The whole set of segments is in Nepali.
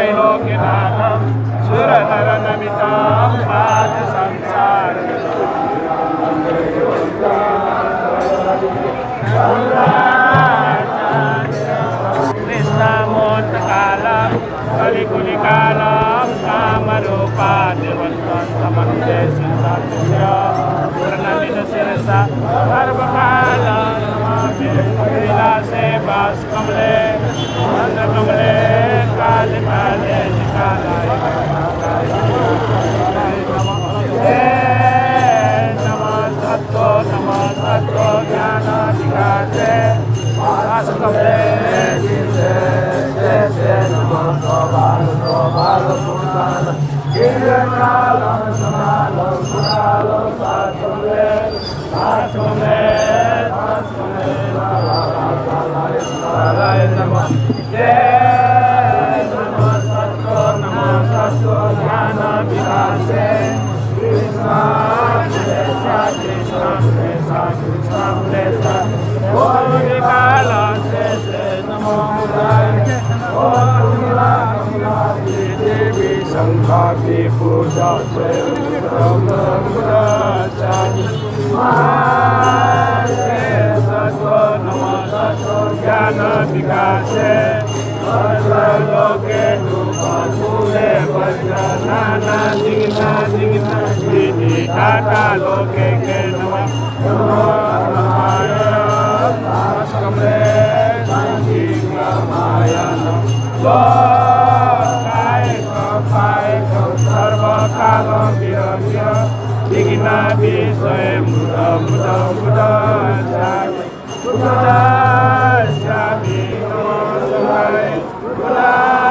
त्रैलोक्यनाथं सुरनरनमितं पाद संसार कृष्णमोत्तकालं कलिकुलिकालं कामरूपादिवन्तं समन्ते सिद्धान्तस्य प्रणमितशिरसा सर्वकालं नमामि कैलासे वासकमले चन्द्रकमले कालिकाले निकालाय नमः सत्तो ज्ञानाधिकारे वासकमले Sankhapi puja se brahma satto namaste jnana vikase sarvaloke dupasure vajrana digna diti tata loke ke namah askamre sanjika mayana सर्वकालं विरम्य विघ्ना विषय मुदास्यामि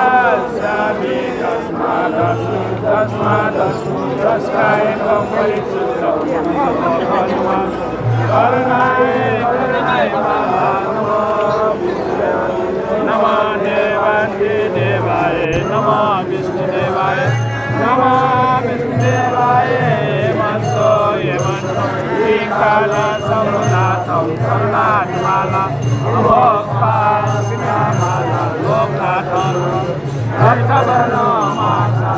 नमस्यामि तस्मादस्मुदस्काय नमः देवाय नमः विष्णुदेवाय नमः विष्णुदेवाय मंसो ये मंसो विकाला समनाथं करुणानिमाला लोकपाल लोकनाथं रक्षावरण मासा